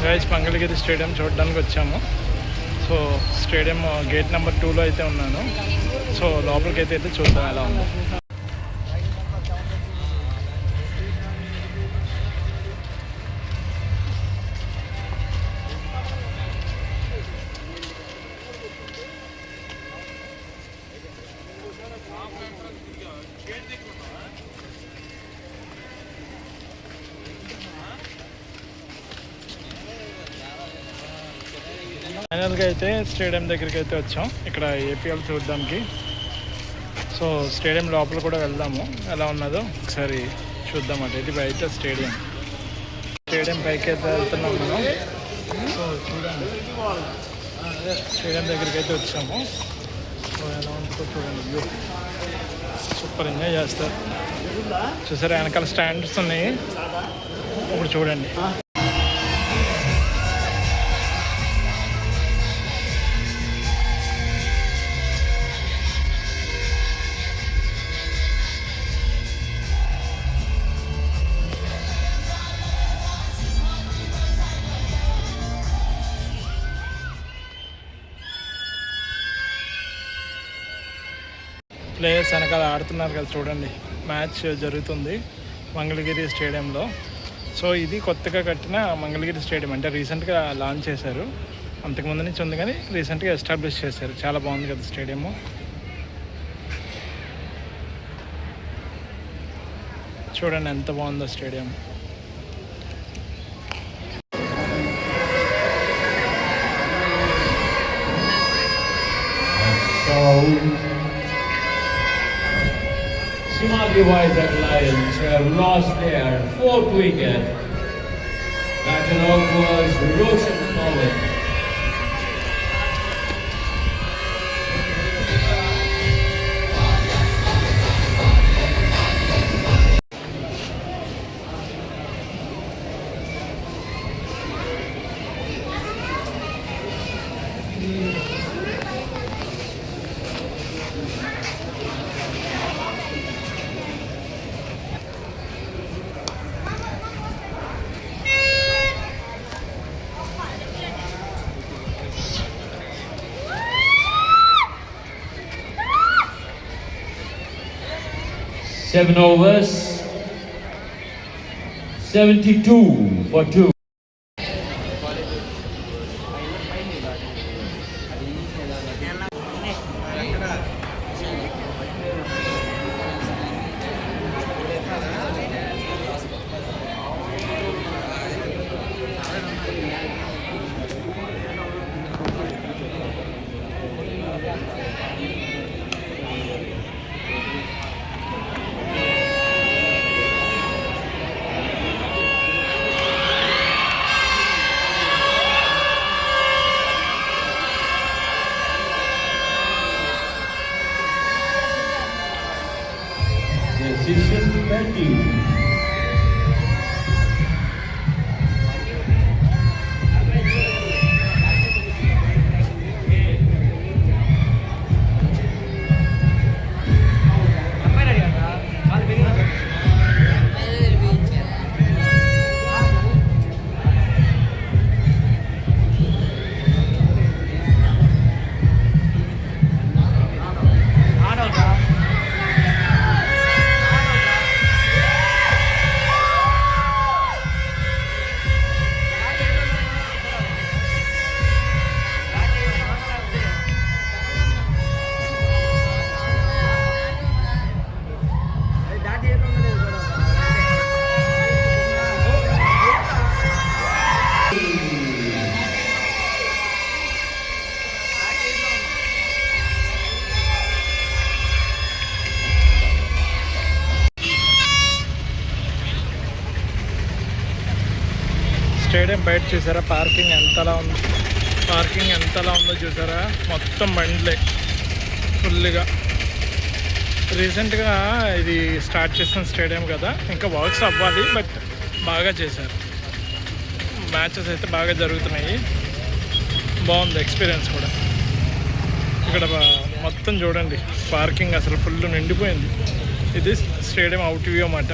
Guys Mangalagiri stadium చూడడానికి వచ్చాము. So stadium gate number 2లో అయితే ఉన్నాను. సో లోపలికి అయితే చూద్దాం ఎలా ఉందో. ఫైనల్గా అయితే స్టేడియం దగ్గరికి అయితే వచ్చాం, ఇక్కడ ఏపీఎల్ చూడడానికి. సో స్టేడియం లోపల కూడా వెళ్దాము, ఎలా ఉన్నదో ఒకసారి చూద్దాం. ఇది బయట స్టేడియం పైకి అయితే వెళ్తున్నాం మనం. సో చూడండి, స్టేడియం దగ్గరికి అయితే వచ్చాము. సో ఎలా ఉంటుందో చూడండి, వ్యూ సూపర్ ఎంజాయ్ చేస్తారు. చూసారా వెనకాల స్టాండ్స్ ఉన్నాయి, ఇప్పుడు చూడండి. ప్లేయర్స్ వెనకాల ఆడుతున్నారు కదా చూడండి, మ్యాచ్ జరుగుతుంది మంగళగిరి స్టేడియంలో. సో ఇది కొత్తగా కట్టిన మంగళగిరి స్టేడియం, అంటే రీసెంట్గా లాంచ్ చేశారు. అంతకుముందు నుంచి ఉంది కానీ రీసెంట్గా ఎస్టాబ్లిష్ చేశారు. చాలా బాగుంది కదా స్టేడియము. చూడండి ఎంత బాగుందో stadium. Shimali Vizag Lions have lost their 4th wicket. Batting out was Roshan Pawan. Seven overs, 72 for 2. Decision pending. Stadium బయట చూసారా, పార్కింగ్ ఎంతలా ఉందో చూసారా. మొత్తం బండ్లే ఫుల్గా. రీసెంట్గా ఇది స్టార్ట్ చేసిన స్టేడియం కదా, ఇంకా వర్క్స్ అవ్వాలి, బట్ బాగా చేశారు. మ్యాచెస్ అయితే బాగా జరుగుతున్నాయి, బాగుంది ఎక్స్పీరియన్స్ కూడా. ఇక్కడ మొత్తం చూడండి, పార్కింగ్ అసలు ఫుల్ నిండిపోయింది. ఇది స్టేడియం అవుట్ వ్యూ అన్నమాట.